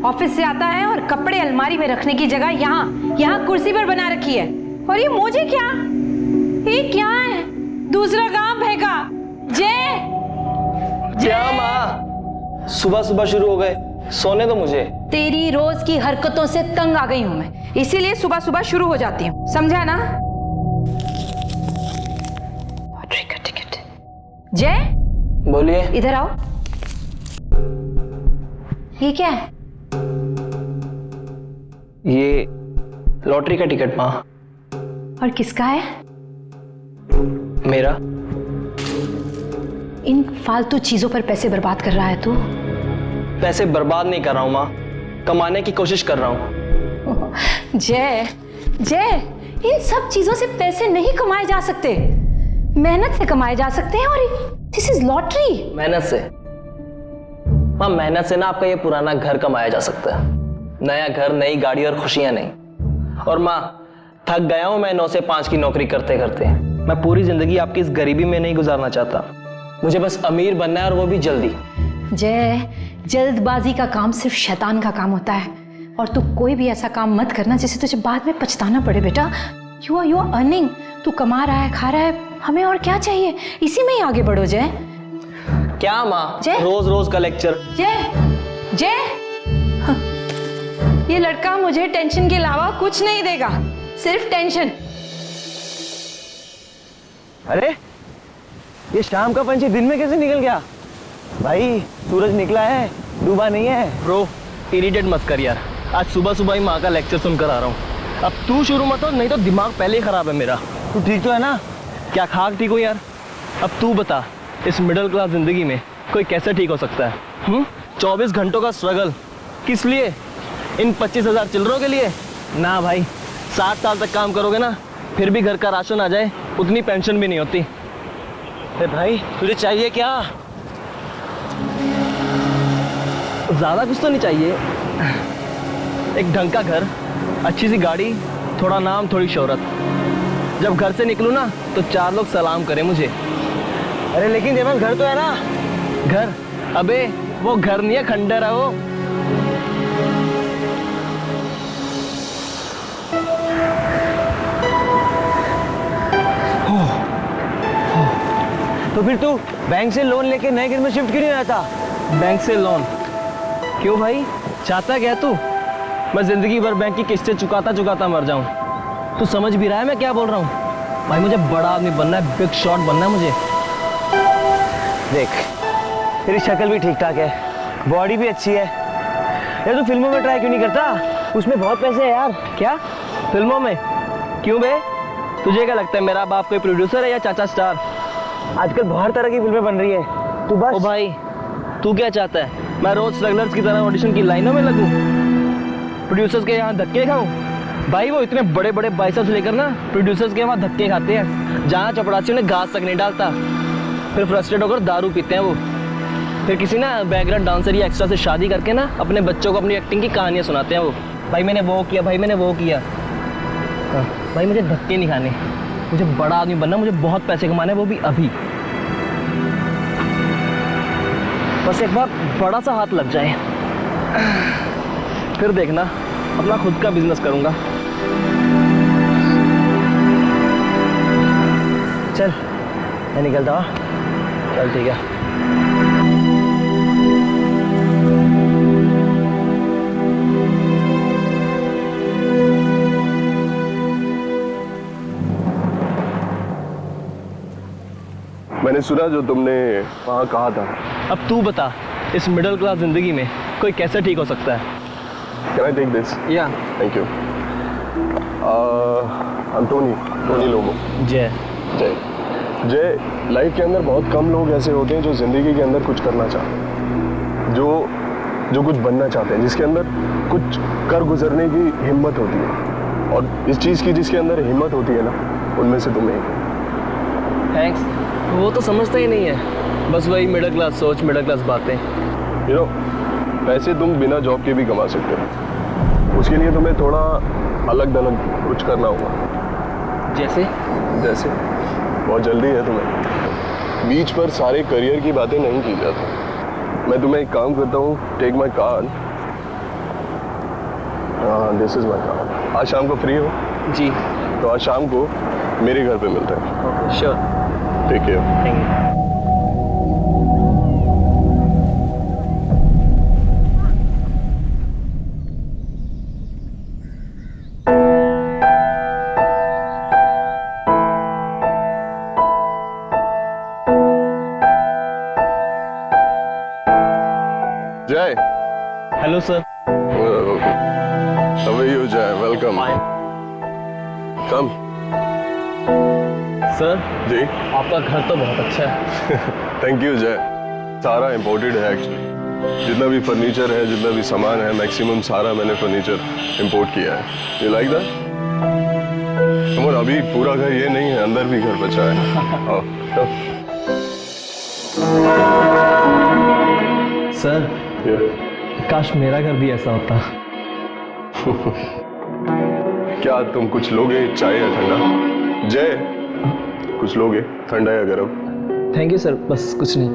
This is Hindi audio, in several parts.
ऑफिस से आता है और कपड़े अलमारी में रखने की जगह यहाँ कुर्सी पर बना रखी है। और ये मुझे क्या, ये क्या है? दूसरा काम फेंका। क्या माँ, सुबह सुबह शुरू हो गए, सोने दो मुझे। तेरी रोज की हरकतों से तंग आ गई हूं मैं, इसीलिए सुबह सुबह शुरू हो जाती हूँ, समझा ना? टिकट। जय, बोलिए। इधर आओ। ये क्या है? ये लॉटरी का टिकट माँ। और किसका है? मेरा। इन फालतू चीजों पर पैसे बर्बाद कर रहा है तू? पैसे बर्बाद नहीं कर रहा हूँ माँ, कमाने की कोशिश कर रहा हूँ। जय, इन सब चीजों से पैसे नहीं कमाए जा सकते, मेहनत से कमाए जा सकते हैं। और दिस इज लॉटरी। मेहनत से माँ, मेहनत से ना आपका ये पुराना घर कमाया जा सकता है। नया घर, नई गाड़ी और खुशियां नहीं। और माँ, थक गया हूं मैं 9 से 5 की नौकरी करते करते। मैं पूरी जिंदगी आपकी इस गरीबी में नहीं गुजारना चाहता। मुझे बस अमीर बनना है, और वो भी जल्दी। जय, जल्दबाजी का काम सिर्फ शैतान का काम होता है। और तू कोई भी ऐसा काम मत करना जिसे तुझे बाद में पछताना पड़े। बेटा, यू आर अर्निंग, तू कमा रहा है, खा रहा है, हमें और क्या चाहिए? इसी में ही आगे बढ़ो। जय, क्या माँ, जय, रोज रोज का लेक्चर। जय, ये लड़का मुझे टेंशन के अलावा कुछ नहीं देगा, सिर्फ टेंशन। अरे, ये शाम का पंछी दिन में कैसे निकल गया? भाई, सूरज निकला है, डूबा नहीं है। ब्रो, इरिटेट मत कर यार, आज सुबह सुबह ही माँ का लेक्चर सुनकर आ रहा हूँ। अब तू शुरू मत हो, नहीं तो दिमाग पहले ही खराब है मेरा। तू ठीक तो है ना? क्या खाक ठीक हो यार? अब तू बता, इस मिडिल क्लास जिंदगी में कोई कैसे ठीक हो सकता है? 24 घंटों का स्ट्रगल किस लिए? इन 25,000 चिल्लरों के लिए? ना भाई, 60 साल तक काम करोगे ना, फिर भी घर का राशन आ जाए, उतनी पेंशन भी नहीं होती। अरे भाई, तुझे चाहिए क्या? ज्यादा कुछ तो नहीं चाहिए, एक ढंग का घर, अच्छी सी गाड़ी, थोड़ा नाम, थोड़ी शोहरत। जब घर से निकलूं ना तो 4 लोग सलाम करें मुझे। अरे लेकिन तेरे पास घर तो है ना? घर? अबे वो घर नहीं है, खंडर है वो। तो फिर तू बैंक से लोन लेके नए घर में शिफ्ट क्यों नहीं रहता? बैंक से लोन? क्यों भाई, चाहता क्या तू मैं जिंदगी भर बैंक की किस्तें चुकाता मर जाऊं? तू समझ भी रहा है मैं क्या बोल रहा हूँ? भाई मुझे बड़ा आदमी बनना है, बिग शॉट बनना है मुझे। देख, तेरी शक्ल भी ठीक ठाक है, बॉडी भी अच्छी है यार। तू फिल्मों में ट्राई क्यों नहीं करता? उसमें बहुत पैसे है यार। क्या फिल्मों में? क्यों बे, तुझे क्या लगता है मेरा बाप कोई प्रोड्यूसर है या चाचा स्टार? आजकल बहुत तरह की फिल्में बन रही है, तू बस। ओ भाई, तू क्या चाहता है मैं रोज स्ट्रगलर्स की तरह ऑडिशन की लाइनों में लगूं, प्रोड्यूसर्स के यहाँ धक्के खाऊं? भाई वो इतने बड़े बड़े बाइसेप्स लेकर ना प्रोड्यूसर्स के वहाँ धक्के खाते हैं, जहाँ चपड़ासी उन्हें घास तक नहीं डालता। फिर फ्रस्ट्रेट होकर दारू पीते हैं वो। फिर किसी ना बैकग्राउंड डांसर या एक्स्ट्रा से शादी करके ना अपने बच्चों को अपनी एक्टिंग की कहानियाँ सुनाते हैं वो। भाई मैंने वो किया, भाई मैंने वो किया। भाई मुझे धक्के नहीं खाने, मुझे बड़ा आदमी बनना, मुझे बहुत पैसे कमाने, वो भी अभी। बस एक बार बड़ा सा हाथ लग जाए, फिर देखना अपना खुद का बिजनेस करूंगा। चल मैं निकलता हूँ। चल ठीक है। मैंने सुना जो तुमने वहाँ कहा था। अब तू बता, इस मिडिल क्लास जिंदगी में कोई कैसे ठीक हो सकता है? Can I take this? या Thank you. टोनी लोमो। जय। जय, लाइफ के अंदर बहुत कम लोग ऐसे होते हैं जो जिंदगी के अंदर कुछ करना चाहते हैं, जो कुछ बनना चाहते हैं, जिसके अंदर कुछ कर गुजरने की हिम्मत होती है। और इस चीज़ की जिसके अंदर हिम्मत होती है ना, उनमें से तुम एक हो। थैंक्स। वो तो समझता ही नहीं है, बस वही मिडिल क्लास सोच, मिडिल क्लास बातें। यू नो, पैसे तुम बिना जॉब के भी कमा सकते हो, उसके लिए तुम्हें थोड़ा अलग दलग कुछ करना होगा। जैसे बहुत जल्दी है तुम्हें, बीच पर सारे करियर की बातें नहीं की जाती। मैं तुम्हें एक काम करता हूँ, टेक माई कार्ड हाँ, दिस इज माय कार। आज शाम को फ्री हो? जी तो आज शाम को मेरे घर पे मिलते हैं। Okay sure, take care. Thank you. Jay. Hello sir. How are you, Jay? Welcome. Come. Sir ji. आपका घर तो बहुत अच्छा है। थैंक यू जय। सारा इम्पोर्टेड है एक्चुअली। जितना भी फर्नीचर है, जितना भी सामान है, मैक्सिमम सारा मैंने फर्नीचर इंपोर्ट किया है। You like that? और अभी पूरा घर ये नहीं है, अंदर भी घर बचा है। आओ, सर काश मेरा घर भी ऐसा होता। क्या तुम कुछ लोगे, चाय या ठंडा? जय, कुछ लोगे, ठंडा या गरम? थैंक यू सर, बस कुछ नहीं।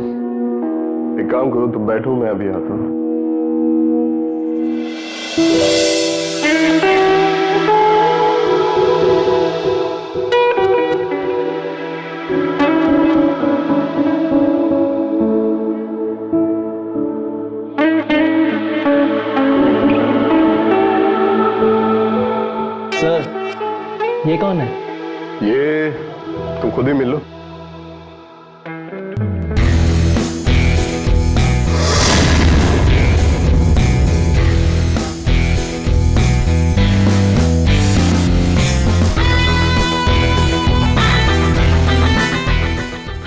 एक काम करो, तुम बैठो, मैं अभी आता हूँ। सर ये कौन है? ये तुम खुद ही मिल लो।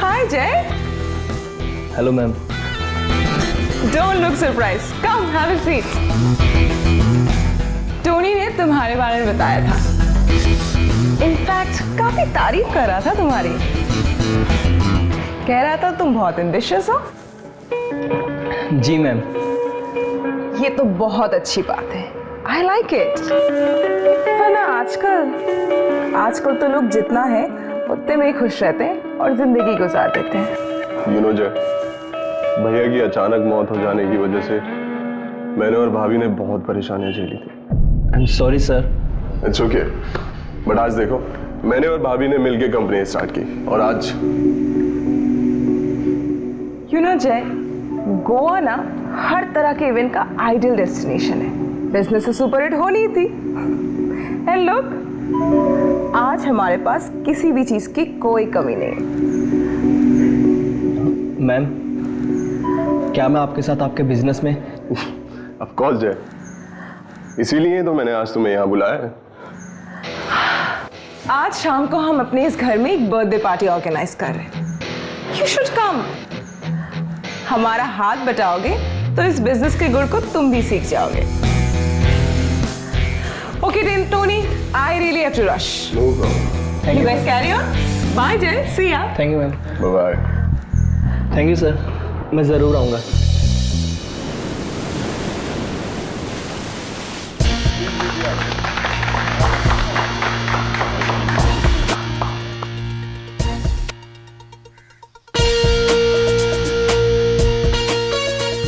Hi Jay. Hello ma'am. Don't look surprised. Come, have a seat. Tony ने तुम्हारे बारे में बताया था। इनफैक्ट काफी तारीफ कर रहा था तुम्हारी। कह रहा था तुम बहुत एम्बिशियस हो। जी मैम। ये तो बहुत अच्छी बात है। I like it. वरना आजकल तो लोग जितना है उतने में ही खुश रहते हैं और जिंदगी गुजार देते हैं। यू नो जय, भैया की अचानक मौत हो जाने की वजह से मैंने और भाभी ने बहुत परेशानियां झेली थी। I am sorry sir. It's okay, but आज देखो, मैंने और भाभी ने मिलके कंपनी स्टार्ट की और आज यू नो जय, गोवा ना हर तरह के इवेंट का आइडियल डेस्टिनेशन है। बिजनेस से सुपर हिट होनी थी। एंड लुक, आज हमारे पास किसी भी चीज की कोई कमी नहीं। मैम, क्या मैं आपके साथ आपके बिजनेस में? ऑफ कोर्स जय, इसीलिए तो मैंने आज तुम्हें यहाँ बुलाया है। आज शाम को हम अपने इस घर में एक बर्थडे पार्टी ऑर्गेनाइज कर रहे हैं। You should come. हमारा हाथ बटाओगे तो इस बिजनेस के गुण को तुम भी सीख जाओगे। Okay then Tony, I really have to rush. No problem. You guys carry on. Bye Jay, see ya. Thank you ma'am. Bye bye. Thank you sir, मैं ज़रूर आऊँगा।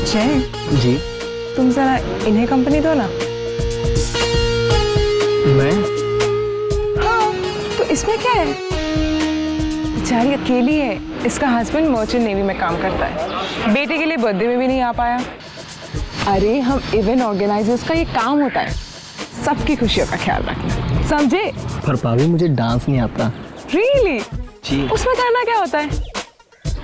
जय, जी। तुम जरा इन्हें कंपनी दो ना। मैं? हाँ, तो इसमें क्या है? बेचारी अकेली है। इसका हस्बैंड मर्चेंट नेवी में काम करता है। बेटे के लिए बर्थडे में भी नहीं आ पाया। अरे हम इवेंट ऑर्गेनाइजर्स का ये काम होता है, सबकी खुशियों का ख्याल रखना, समझे? पर भाभी मुझे डांस नहीं आता। रियली? जी। उसमें करना क्या होता है?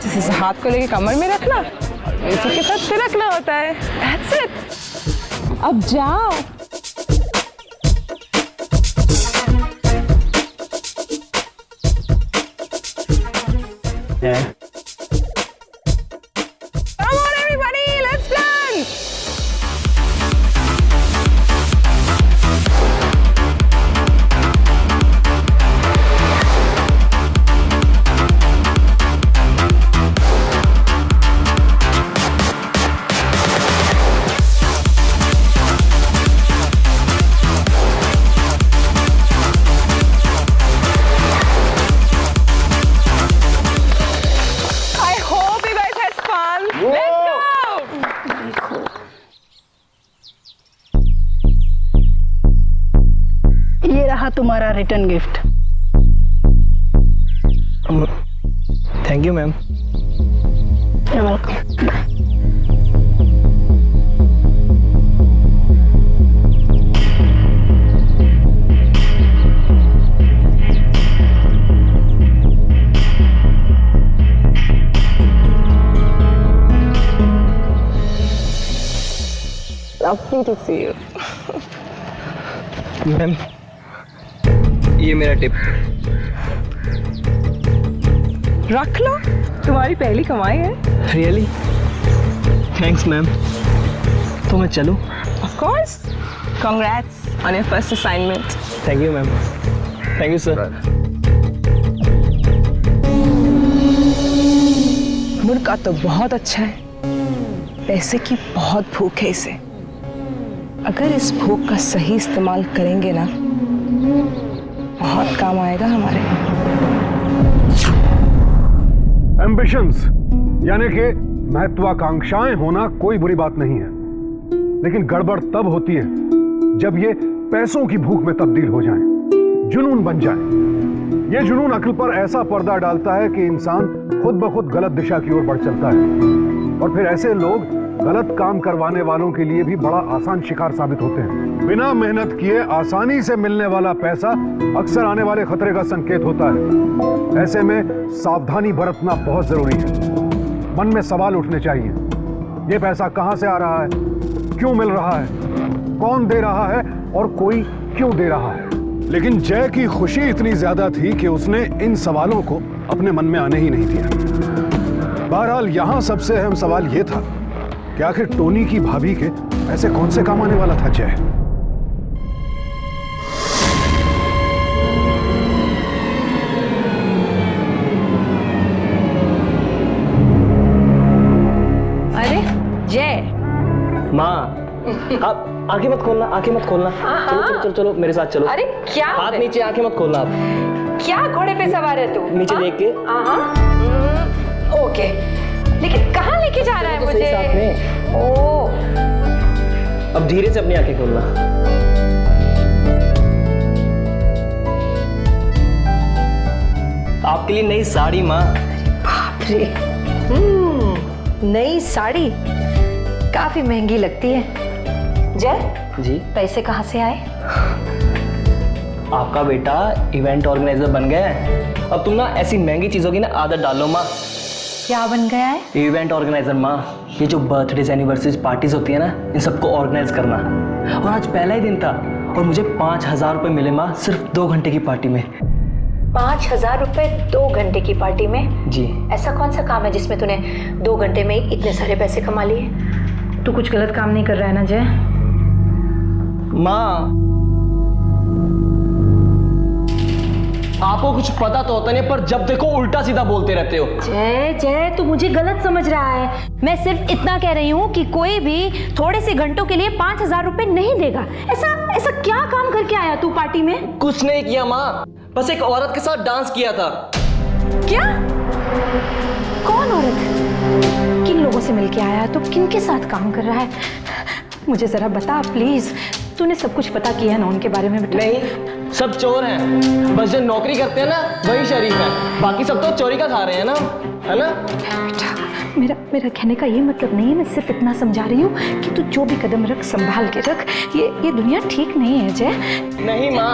जैसे हाथ को लेके कमर में रखना और म्यूजिक के साथ थिरकना होता है। That's it. अब जाओ। है? Come on everybody, let's dance. रहा तुम्हारा return gift. Thank you ma'am. You're welcome. Lovely to see you. Ma'am ये मेरा टिप। रख लो, तुम्हारी पहली कमाई है। Really thanks ma'am. तो मैं चलूँ? Of course. Congrats on your first assignment. Thank you ma'am. Thank you sir. मुर्गा तो बहुत अच्छा है, पैसे की बहुत भूख है इसे। अगर इस भूख का सही इस्तेमाल करेंगे ना, बहुत काम आएगा हमारे। एम्बिशंस यानी कि महत्वाकांक्षाएं होना कोई बुरी बात नहीं है, लेकिन गड़बड़ तब होती है जब ये पैसों की भूख में तब्दील हो जाएं, जुनून बन जाए। ये जुनून अक्ल पर ऐसा पर्दा डालता है कि इंसान खुद ब खुद गलत दिशा की ओर बढ़ चलता है, और फिर ऐसे लोग गलत काम करवाने वालों के लिए भी बड़ा आसान शिकार साबित होते हैं। बिना मेहनत किए आसानी से मिलने वाला पैसा अक्सर आने वाले खतरे का संकेत होता है। ऐसे में सावधानी बरतना बहुत जरूरी है। मन में सवाल उठने चाहिए, ये पैसा कहां से आ रहा है, क्यों मिल रहा है, कौन दे रहा है और कोई क्यों दे रहा है। लेकिन जय की खुशी इतनी ज्यादा थी कि उसने इन सवालों को अपने मन में आने ही नहीं दिया। बहरहाल यहां सबसे अहम सवाल यह था कि आखिर टोनी की भाभी के ऐसे कौन से काम आने वाला था जय। अरे जय, माँ आप आंखें मत खोलना, आंखें मत खोलना। चलो चलो चलो चलो मेरे साथ चलो। अरे क्या हाथ नीचे, आंखें मत खोलना आप। क्या घोड़े पे सवार है तू? नीचे देख के। ओके, लेकिन कहाँ लेके जा रहा है तो सही मुझे? साथ में। ओ, अब धीरे से अपनी आंखें खोलना। आपके लिए नई साड़ी माँ। बाप रे, नई साड़ी काफी महंगी लगती है। जय जी पैसे कहाँ से आए? आपका बेटा इवेंट ऑर्गेनाइजर बन गया है। अब तुम ना ऐसी महंगी चीजों की ना आदत डालो माँ। क्या बन गया है? इवेंट ऑर्गेनाइजर माँ, ये जो बर्थडेज एनिवर्सरीज पार्टीज होती है ना, इन सबको ऑर्गेनाइज करना। और आज पहला ही दिन था और मुझे 5,000 रुपए मिले माँ, सिर्फ 2 घंटे की पार्टी में। 5,000 रुपए 2 घंटे की पार्टी में? जी। ऐसा कौन सा काम है जिसमें तूने 2 घंटे में इतने सारे पैसे कमा लिए? तू कुछ गलत काम नहीं कर रहा है ना जय? माँ आपको कुछ पता तो होता नहीं, पर जब देखो उल्टा सीधा बोलते रहते हो। जय जय, तू मुझे गलत समझ रहा है। मैं सिर्फ इतना कह रही हूँ कि कोई भी थोड़े से घंटों के लिए 5,000 रुपए नहीं देगा। ऐसा क्या काम करके आया तू पार्टी में? कुछ नहीं किया माँ, बस एक औरत के साथ डांस किया था। क्या? कौन औरत? किन लोगों से मिलके आया? तो किनके साथ काम कर रहा है? मुझे जरा बता प्लीज। तूने सब कुछ पता किया ना उनके बारे में बेटा? नहीं, सब चोर हैं। बस जो नौकरी करते हैं ना वही शरीफ है, बाकी सब तो चोरी का खा रहे हैं ना, है ना? बेटा मेरा कहने का ये मतलब नहीं है। मैं सिर्फ इतना समझा रही हूँ कि तू जो भी कदम रख संभाल के रख। ये दुनिया ठीक नहीं है जय। नहीं माँ,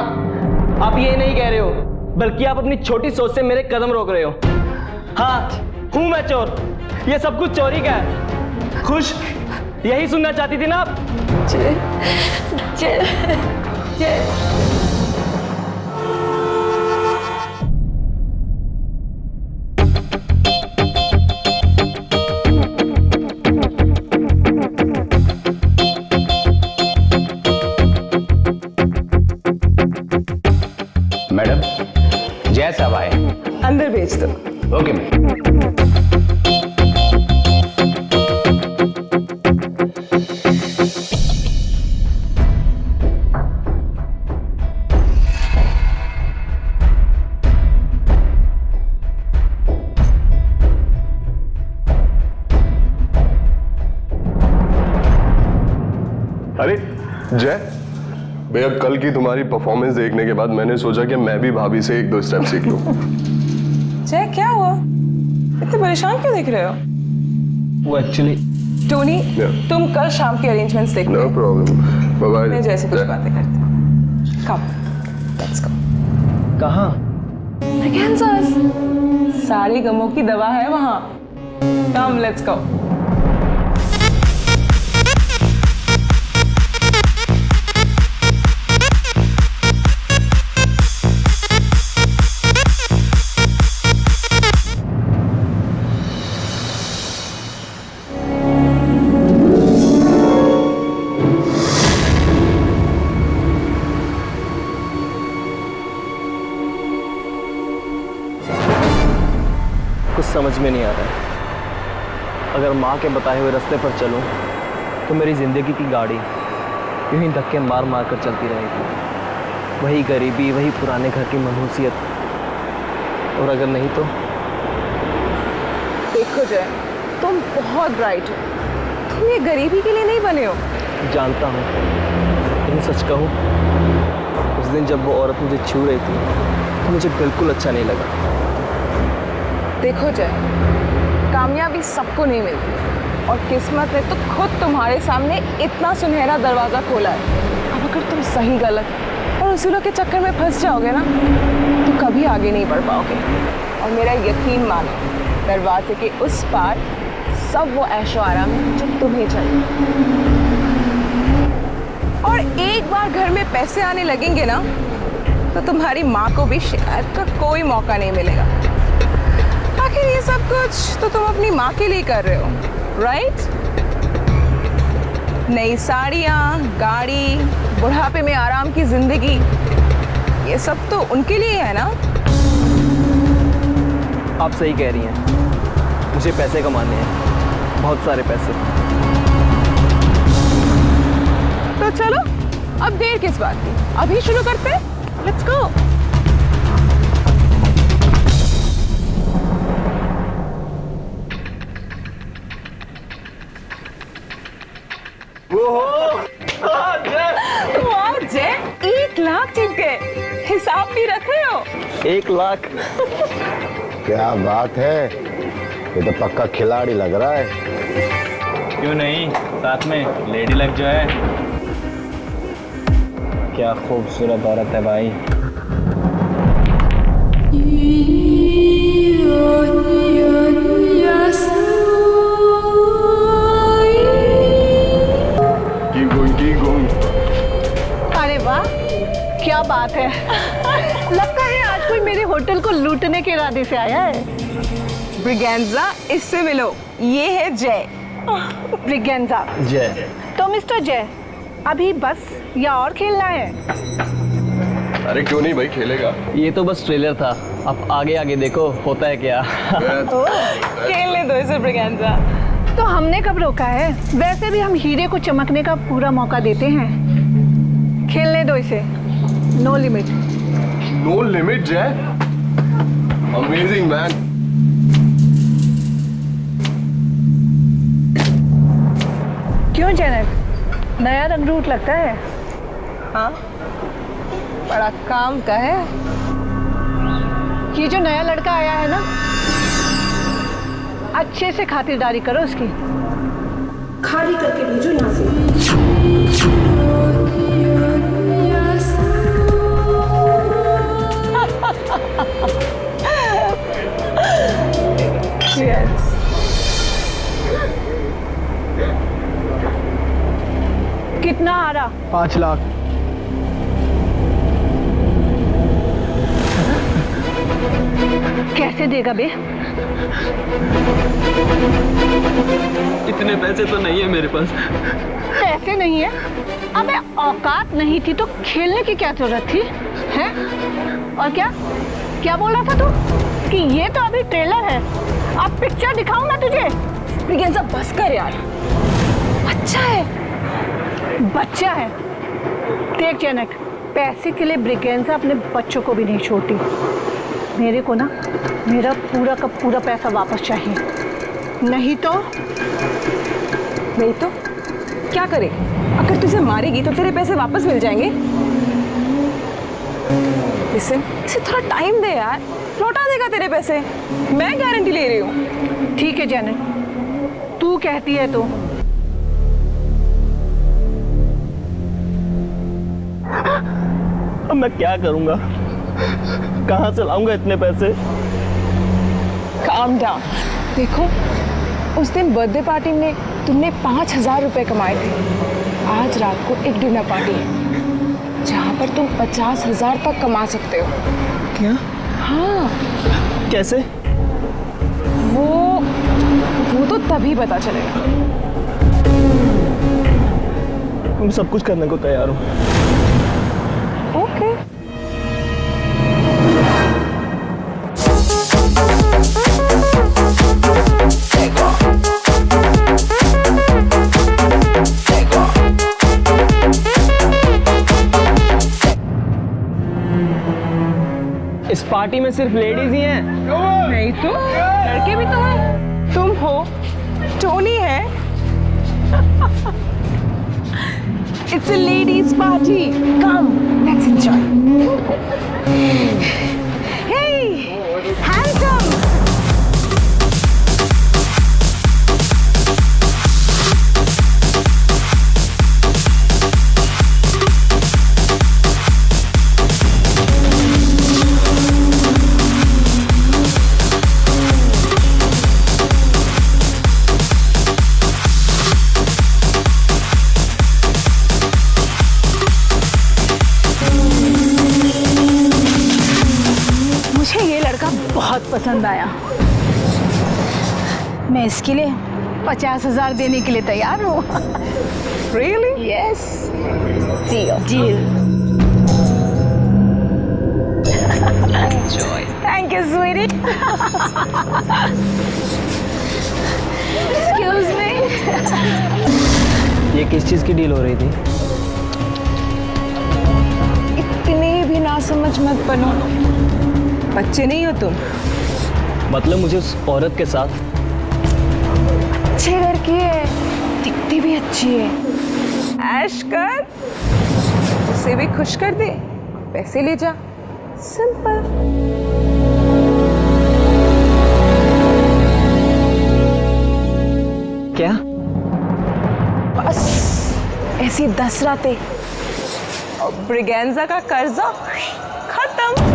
आप ये नहीं कह रहे हो, बल्कि आप अपनी छोटी सोच से मेरे कदम रोक रहे हो। हाँ, हूँ मैं चोर। ये सब कुछ चोरी का है। खुश? यही सुनना चाहती थी ना आप? जय जय जय। मैडम जय साहब आए। अंदर भेज दो। Okay ma'am. अरे जय, भैया कल की तुम्हारी परफॉर्मेंस देखने के बाद मैंने सोचा कि मैं भी भाभी से 1-2 स्टेप सीख लूं। जय क्या हुआ, इतने परेशान क्यों दिख रहे हो? वो एक्चुअली टोनी Yeah. तुम कल शाम के अरेंजमेंट्स देखो। No problem, bye bye. मैं जैसे कुछ बातें करते हैं। Come, let's go. कहाँ? कैंसर सारे गमों की दवा है वहाँ। Come, let's go. कुछ समझ में नहीं आ रहा है। अगर माँ के बताए हुए रास्ते पर चलूं तो मेरी जिंदगी की गाड़ी यूं ही धक्के मार मार कर चलती रहेगी। वही गरीबी, वही पुराने घर की मनहूसियत। और अगर नहीं तो देखो जय, तुम बहुत ब्राइट हो, तुम ये गरीबी के लिए नहीं बने हो। जानता हूँ, लेकिन सच कहूँ उस दिन जब वो औरत मुझे छू रही थी तो मुझे बिल्कुल अच्छा नहीं लगा। देखो जय, कामयाबी सबको नहीं मिलती और किस्मत ने तो खुद तुम्हारे सामने इतना सुनहरा दरवाजा खोला है। अब अगर तुम सही गलत और उसूलों के चक्कर में फंस जाओगे ना तो कभी आगे नहीं बढ़ पाओगे। और मेरा यकीन मानो, दरवाजे के उस पार सब वो ऐशो आराम है जो तुम्हें चाहिए। और एक बार घर में पैसे आने लगेंगे ना तो तुम्हारी माँ को भी शिकायत का कोई मौका नहीं मिलेगा। आखिर ये सब कुछ तो तुम अपनी माँ के लिए कर रहे हो, राइट? नई साड़ियाँ, गाड़ी, बुढ़ापे में आराम की जिंदगी, ये सब तो उनके लिए है ना? आप सही कह रही हैं, मुझे पैसे कमाने हैं, बहुत सारे पैसे। तो चलो अब देर किस बात की, अभी शुरू करते हैं। Let's go. वाह जय, 1 लाख जीत गए। हिसाब भी रख रहे हो? 1 लाख? क्या बात है, ये तो पक्का खिलाड़ी लग रहा है। क्यों नहीं, साथ में लेडी लग जो है। क्या खूबसूरत औरत है भाई। Keep going. अरे वाह, क्या बात है। लगता है आज कोई मेरे होटल को लूटने के इरादे से आया है। ब्रिगेंजा, इससे मिलो, ये है जय। ब्रिगेंजा। जय। तो मिस्टर जय, अभी बस या और खेलना है? अरे क्यों नहीं भाई, खेलेगा। ये तो बस ट्रेलर था, अब आगे आगे देखो होता है क्या। खेलने दो इसे ब्रिगेंजा। तो हमने कब रोका है? वैसे भी हम हीरे को चमकने का पूरा मौका देते हैं। खेलने दो इसे, नो लिमिट। नो लिमिट जय, अमेजिंग मैन। क्यों जनक, नया रंग रूट लगता है? हाँ, बड़ा काम का है। ये जो नया लड़का आया है ना, अच्छे से खातिरदारी करो उसकी। खाली करके भेजो यहाँ से। Yes. कितना हारा? 5 लाख। कैसे देगा बे? इतने पैसे तो नहीं है मेरे पास। पैसे नहीं है? अबे औकात नहीं थी तो खेलने की क्या जरूरत थी? हैं? और क्या क्या बोल रहा था तू? कि ये तो अभी ट्रेलर है, अब पिक्चर दिखाऊं मैं तुझे? ब्रिगेंजा बस कर यार, अच्छा है। बच्चा है। देख जनक, पैसे के लिए ब्रिगेंजा अपने बच्चों को भी नहीं छोड़ती। मेरे को ना मेरा पूरा का पूरा पैसा वापस चाहिए, नहीं तो क्या करे? अगर तुझे मारेगी तो तेरे पैसे वापस मिल जाएंगे। लिसन, इसे थोड़ा टाइम दे यार, लौटा देगा तेरे पैसे, मैं गारंटी ले रही हूँ। ठीक है जेनिट, तू कहती है तो। अब मैं क्या करूंगा, कहाँ से लाऊंगा इतने पैसे? Calm down. देखो, उस दिन बर्थडे पार्टी में तुमने 5,000 रुपए कमाए थे। आज रात को एक डिनर पार्टी है जहाँ पर तुम 50,000 तक कमा सकते हो। क्या? हाँ। कैसे? वो तो तभी पता चलेगा। मैं सब कुछ करने को तैयार हूँ। ओके। इस पार्टी में सिर्फ लेडीज ही हैं? नहीं तो लड़के भी तो हैं। तुम हो, टोनी है। It's a ladies' party. Come, let's enjoy. Hey, handsome. मुझे ये लड़का बहुत पसंद आया। मैं इसके लिए 50,000 देने के लिए तैयार हूँ। Really? Yes. Deal. Deal. Enjoy. Thank you, sweetie. Excuse me. ये किस चीज की डील हो रही थी? इतने भी ना समझ मत बनो। बच्चे नहीं हो तुम। मतलब मुझे उस औरत के साथ? अच्छे घर की है, दिखती भी अच्छी है। ऐश कर, उसे भी खुश कर दे, पैसे ले जा। सिंपल। क्या? बस ऐसी 10 रातें और ब्रिगेंजा का कर्जा खत्म।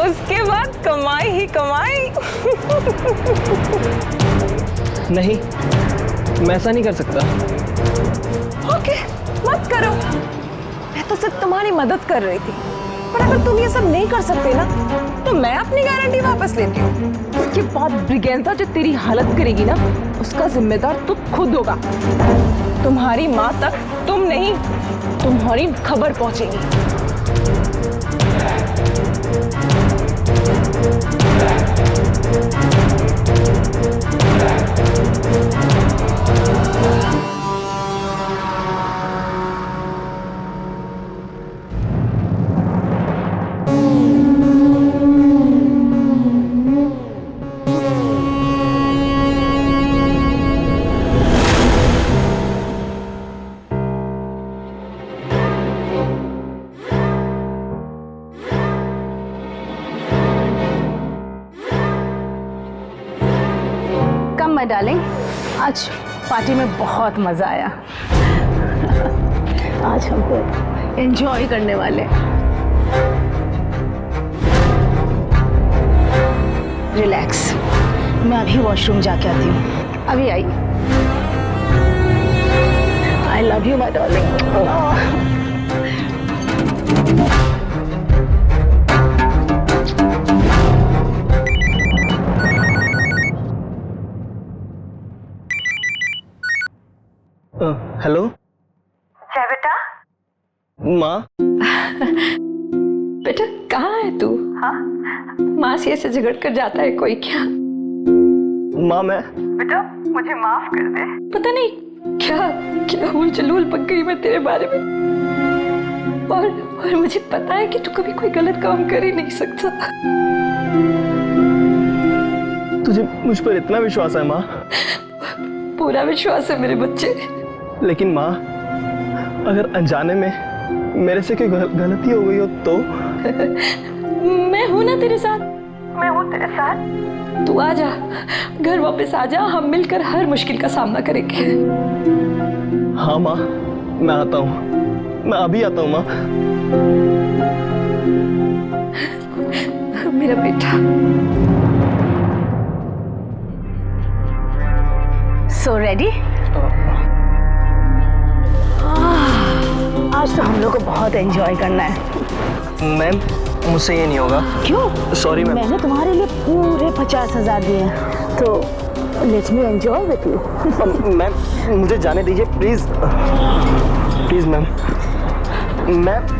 उसके बाद कमाई ही कमाई। नहीं, मैं ऐसा नहीं कर सकता। ओके, मत करो। मैं तो सिर्फ तुम्हारी मदद कर रही थी, पर अगर तुम ये सब नहीं कर सकते ना, तो मैं अपनी गारंटी वापस लेती हूँ। उसके बाद ब्रिगेंजा जो तेरी हालत करेगी ना, उसका जिम्मेदार तू खुद होगा। तुम्हारी माँ तक तुम नहीं, तुम्हारी खबर पहुंचेगी। माय डार्लिंग, आज पार्टी में बहुत मजा आया। आज हमको एंजॉय करने वाले। रिलैक्स, मैं अभी वॉशरूम जाके आती हूँ। अभी आई। I love you my darling. Hello. क्या बेटा? माँ। बेटा कहाँ है तू? हाँ, माँ से ऐसे झगड़ कर जाता है कोई क्या? माँ मैं। बेटा मुझे माफ कर दे। पता नहीं क्या क्या हुल जलूल पक गई मैं तेरे बारे में, और मुझे पता है कि तू कभी कोई गलत काम कर ही नहीं सकता। तुझे मुझ पर इतना विश्वास है माँ? पूरा विश्वास है मेरे बच्चे। लेकिन माँ, अगर अनजाने में मेरे से कोई गलती हो गई हो तो? मैं हूं ना तेरे साथ, मैं हूं तेरे साथ। तू आ जा, घर वापस आ जा, हम मिलकर हर मुश्किल का सामना करेंगे। हाँ माँ, मैं आता हूँ, मैं अभी आता हूँ माँ। मेरा बेटा। So ready? आज तो हम लोग को बहुत एंजॉय करना है। मैम, मुझसे ये नहीं होगा। क्यों? Sorry ma'am. मैंने तुम्हारे लिए पूरे 50,000 दिए हैं, तो let's me enjoy with you. Ma'am, मुझे जाने दीजिए प्लीज, प्लीज मैम। मैम,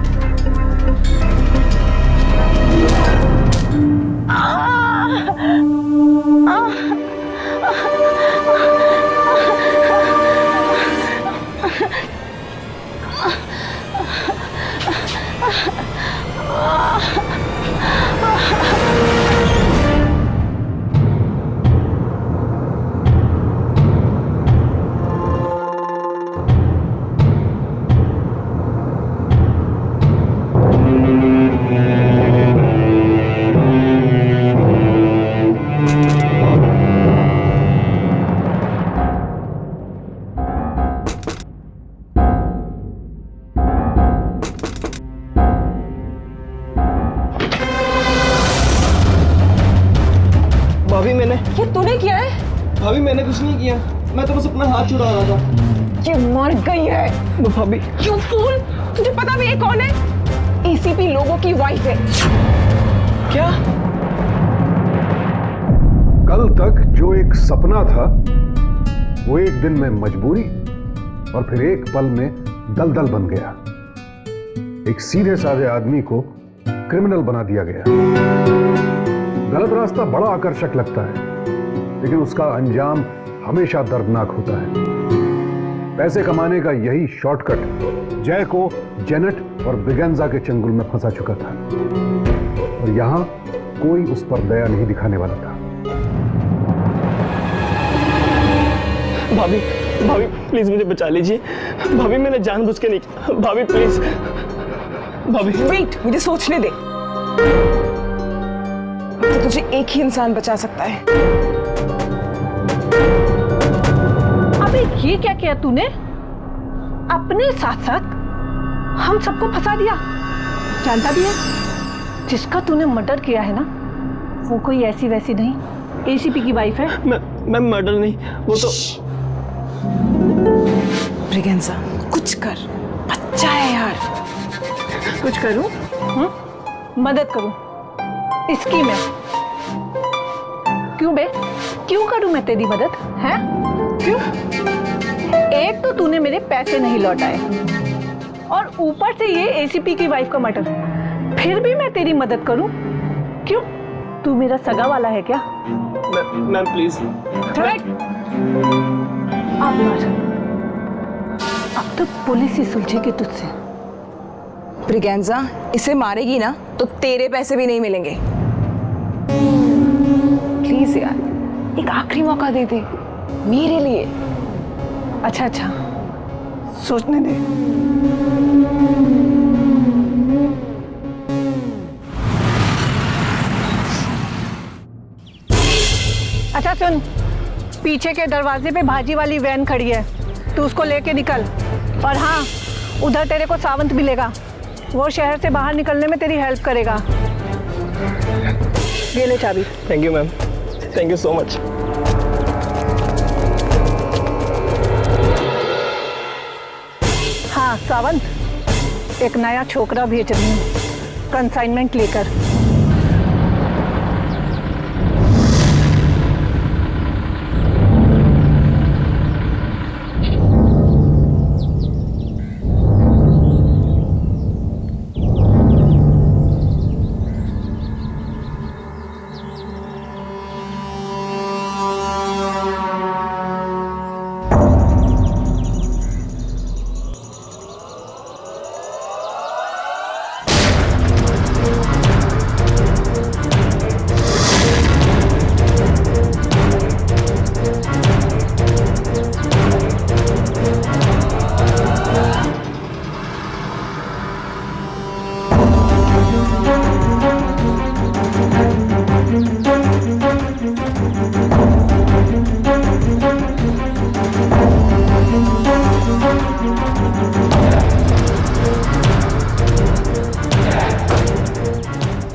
भाभी मैंने, ये तूने किया है? भाभी मैंने कुछ नहीं किया, मैं तो बस अपना हाथ छुड़ा रहा था। ये मर गई है। भाभी, You fool! तुझे पता भी है कौन है? ACP लोगों की वाइफ है। क्या? कल तक जो एक सपना था वो एक दिन में मजबूरी और फिर एक पल में दलदल बन गया। एक सीधे साधे आदमी को क्रिमिनल बना दिया गया। गलत रास्ता बड़ा आकर्षक लगता है, लेकिन उसका अंजाम हमेशा दर्दनाक होता है। पैसे कमाने का यही शॉर्टकट जय को जेनेट और ब्रिगेंजा के चंगुल में फंसा चुका था, और यहां कोई उस पर दया नहीं दिखाने वाला था। भाभी, भाभी प्लीज मुझे बचा लीजिए। भाभी मैंने जानबूझ के नहीं, भाभी प्लीज, भाभी। वेट, मुझे सोचने दे। तो तुझे एक ही इंसान बचा सकता है। अबे ये क्या किया तूने? अपने साथ साथ हम सबको फंसा दिया। जानता भी है जिसका तूने मर्डर किया है ना, वो कोई ऐसी वैसी नहीं, ACP की वाइफ है। मैं मर्डर नहीं, वो तो। ब्रिगेंजा, कुछ कर, बच्चा है यार। कुछ करूं? मदद करूं इसकी मैं? क्यों बे, क्यों करूं मैं तेरी मदद? हैं? क्यों? एक तो तूने मेरे पैसे नहीं लौटाए, और ऊपर से ये ACP की वाइफ का मर्डर। फिर भी मैं तेरी मदद करूं? क्यों? तू मेरा सगा वाला है क्या? Ma'am please. अब तो पुलिस ही सुलझेगी तुझसे। ब्रिगेंजा, इसे मारेगी ना तो तेरे पैसे भी नहीं मिलेंगे। प्लीज यार, एक आखिरी मौका दे दे मेरे लिए। अच्छा अच्छा, सोचने दे। अच्छा सुन, पीछे के दरवाजे पे भाजी वाली वैन खड़ी है, तू उसको लेके निकल। और हाँ, उधर तेरे को सावंत मिलेगा, वो शहर से बाहर निकलने में तेरी हेल्प करेगा। ये ले चाबी। Thank you ma'am, thank you so much. हाँ सावंत, एक नया छोकरा भेज रही हूँ कंसाइनमेंट लेकर।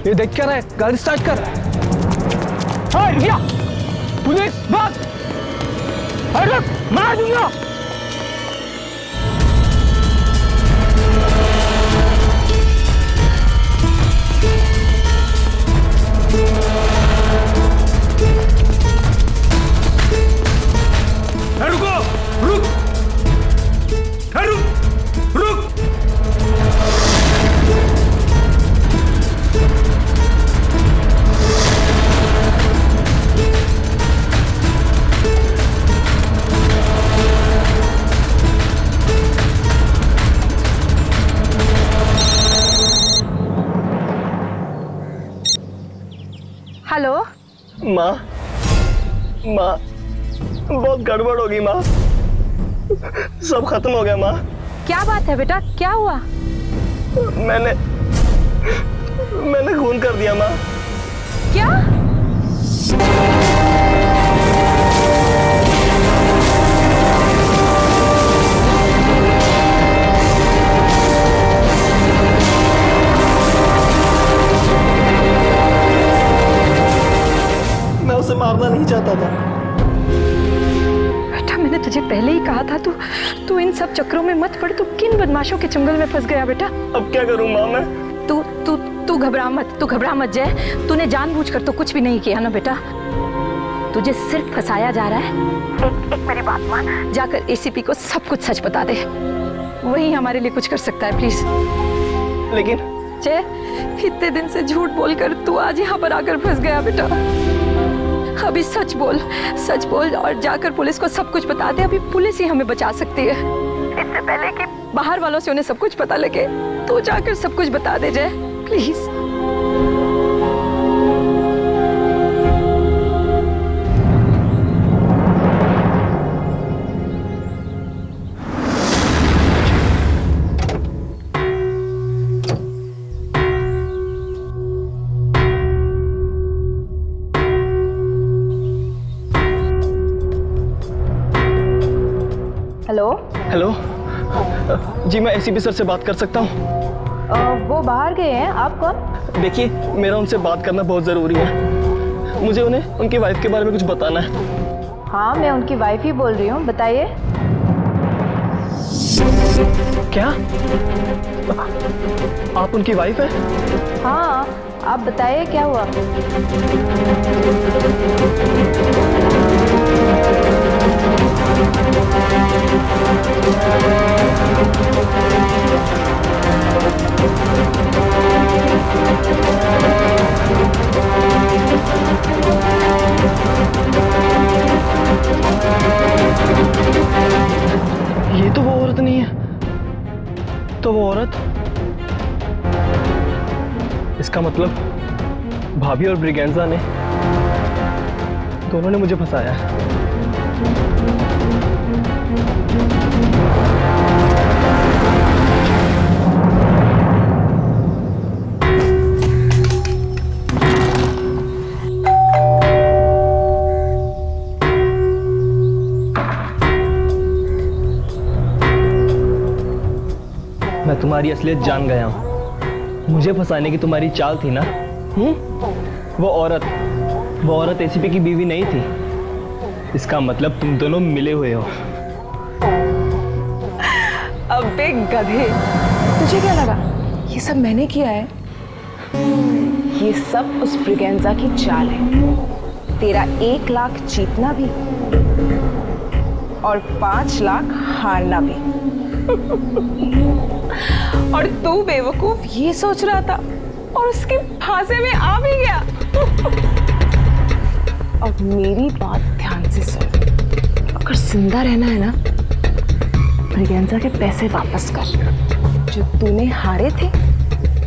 ये देख क्या रहा है? गाड़ी स्टार्ट कर। हाँ, रुकिया। पुलिस भाग। अरे मार दूंगा। रुको, रुक, रुक, रुक। हेलो। माँ, माँ, बहुत गड़बड़ होगी माँ। सब खत्म हो गया माँ। क्या बात है बेटा, क्या हुआ? मैंने खून कर दिया माँ। क्या? मैं उसे मारना नहीं चाहता था। बेटा मैंने तुझे पहले ही कहा था, तू इन सब चक्रों में मत पड़। तू किन बदमाशों के चंगुल में फंस गया बेटा। अब क्या करूं माँ मैं? तू घबरा मत जय। तूने जानबूझकर तो कुछ भी नहीं किया ना बेटा। तुझे सिर्फ फंसाया जा रहा है। एक मेरी बात मान, जाकर एसीपी को सब कुछ सच बता दे। वही हमारे लिए कुछ कर सकता है, प्लीज। लेकिन जय, इतने दिन से झूठ बोलकर तू आज यहाँ पर आकर फंस गया बेटा। अभी सच बोल और जाकर पुलिस को सब कुछ बता दे। अभी पुलिस ही हमें बचा सकती है, इससे पहले कि बाहर वालों से उन्हें सब कुछ पता लगे। तू जाकर सब कुछ बता दे जय, प्लीज। हेलो। हेलो जी, मैं एसीपी सर से बात कर सकता हूँ? वो बाहर गए हैं। आप कौन? देखिए, मेरा उनसे बात करना बहुत ज़रूरी है। मुझे उन्हें उनकी वाइफ के बारे में कुछ बताना है। हाँ, मैं उनकी वाइफ ही बोल रही हूँ, बताइए। क्या आप उनकी वाइफ है? हाँ, आप बताइए क्या हुआ। ये तो वो औरत नहीं है। तो वो औरत, इसका मतलब भाभी और ब्रिगेंजा ने, दोनों ने मुझे फंसाया है। मैं तुम्हारी असलियत जान गया हूं। मुझे फंसाने की तुम्हारी चाल थी ना? वो औरत एसीपी की बीवी नहीं थी। इसका मतलब तुम दोनों मिले हुए हो। अबे गधे, तुझे क्या लगा ये सब मैंने किया है? ये सब उस ब्रिगेंजा की चाल है। तेरा 1 लाख जीतना भी और 5 लाख हारना भी। और तू बेवकूफ ये सोच रहा था और उसके फांसे में आ भी गया। अब मेरी बात ध्यान से सुन। अगर जिंदा रहना है ना, ब्रिगेंजा के पैसे वापस कर जो तूने हारे थे,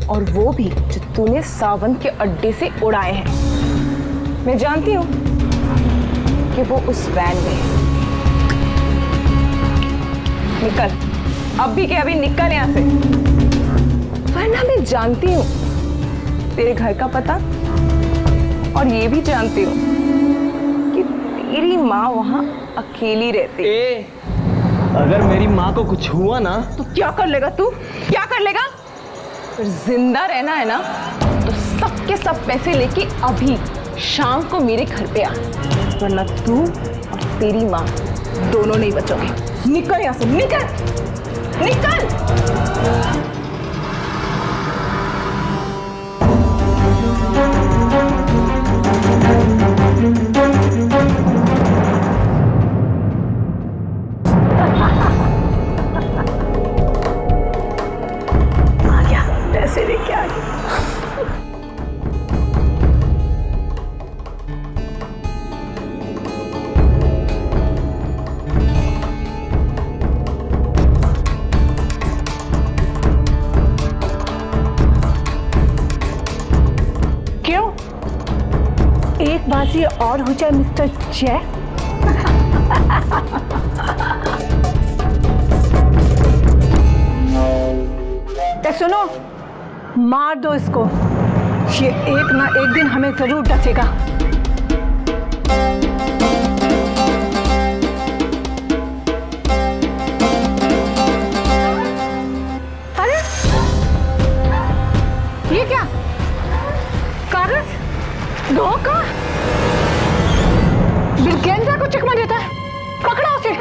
और वो भी जो तूने सावन के अड्डे से उड़ाए हैं। मैं जानती हूँ कि वो उस वैन में है। निकल, अभी के अभी निकल यहाँ से, वरना मैं जानती हूँ तेरे घर का पता, और ये भी जानती हूँ कि तेरी माँ वहाँ अकेली रहती है। अगर मेरी माँ को कुछ हुआ ना, तो क्या कर लेगा तू? क्या कर लेगा? फिर जिंदा रहना है ना, तो सबके सब पैसे लेके अभी शाम को मेरे घर पे आ, वरना तू और तेरी माँ दोनों नहीं बचोगे। निकल यहाँ से, निकल निकल। आ गया, पैसे लेके आ गया। क्यों? एक बाजी और हो जाए मिस्टर जय। सुनो, मार दो इसको, ये एक ना एक दिन हमें जरूर डसेगा। अरे ये क्या? कागज धोखा, बिल्केंजा को चकमा देता है। पकड़ा उसे।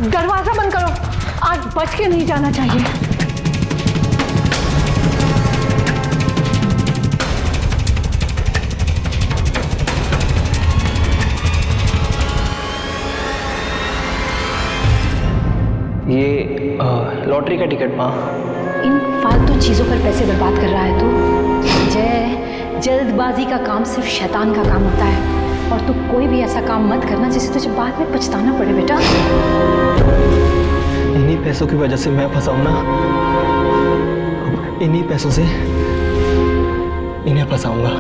दरवाजा बंद करो, आज बच के नहीं जाना चाहिए। ये लॉटरी का टिकट माँ। इन फालतू चीजों पर पैसे बर्बाद कर रहा है तू। जय, जल्दबाजी का काम सिर्फ शैतान का काम होता है, और तू कोई भी ऐसा काम मत करना जिससे तुझे बाद में पछताना पड़े बेटा। इन्हीं पैसों की वजह से मैं फंसा हूं ना, इन्हीं पैसों से इन्हें फंसाऊंगा।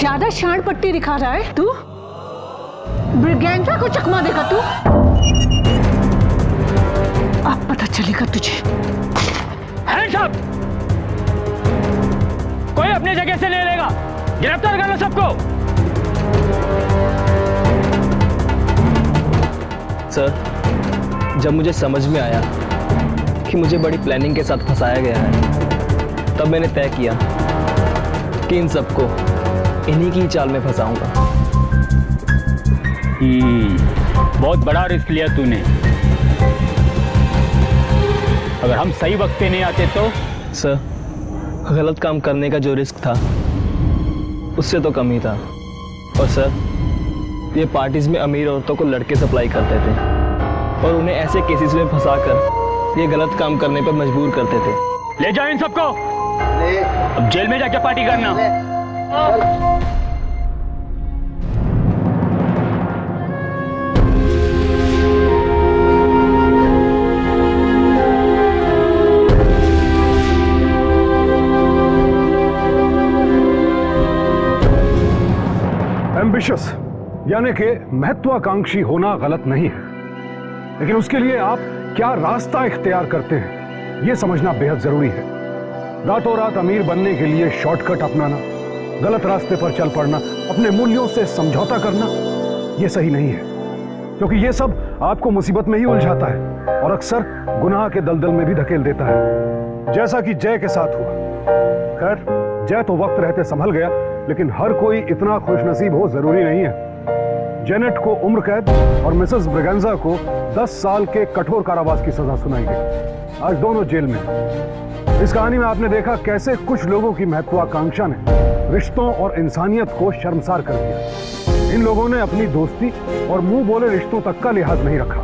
ज्यादा शान पट्टी दिखा रहा है तू। ब्रिगेंजा को चकमा देगा तू। अब पता चलेगा तुझे। Hands up! कोई अपनी जगह से ले लेगा, गिरफ्तार कर लो सबको। सर, जब मुझे समझ में आया कि मुझे बड़ी प्लानिंग के साथ फंसाया गया है, तब मैंने तय किया कि इन सबको इन्हीं की चाल में फंसाऊंगा। बहुत बड़ा रिस्क लिया तूने। अगर हम सही वक्त पे नहीं आते तो? सर, गलत काम करने का जो रिस्क था उससे तो कम ही था। और सर, ये पार्टीज में अमीर औरतों को लड़के सप्लाई करते थे और उन्हें ऐसे केसेस में फंसाकर ये गलत काम करने पर मजबूर करते थे। ले जाओ इन सबको, अब जेल में जाके पार्टी करना। एम्बिशियस यानी कि महत्वाकांक्षी होना गलत नहीं है, लेकिन उसके लिए आप क्या रास्ता इख्तियार करते हैं यह समझना बेहद जरूरी है। रातों रात अमीर बनने के लिए शॉर्टकट अपनाना, गलत रास्ते पर चल पड़ना, अपने मूल्यों से समझौता करना, यह सही नहीं है, क्योंकि यह सब आपको मुसीबत में ही उलझाता है और अक्सर गुनाह के दलदल में भी धकेल देता है, जैसा कि जय के साथ हुआ। खैर, जय तो वक्त रहते संभल गया, लेकिन हर कोई इतना खुशनसीब हो जरूरी नहीं है। जेनेट को उम्र कैद और मिसेस ब्रिगेंजा को 10 साल के कठोर कारावास की सजा सुनाई गई। आज दोनों जेल में हैं। इस कहानी में आपने देखा कैसे कुछ लोगों की महत्वाकांक्षा ने रिश्तों और इंसानियत को शर्मसार कर दिया। इन लोगों ने अपनी दोस्ती और मुंह बोले रिश्तों तक का लिहाज नहीं रखा।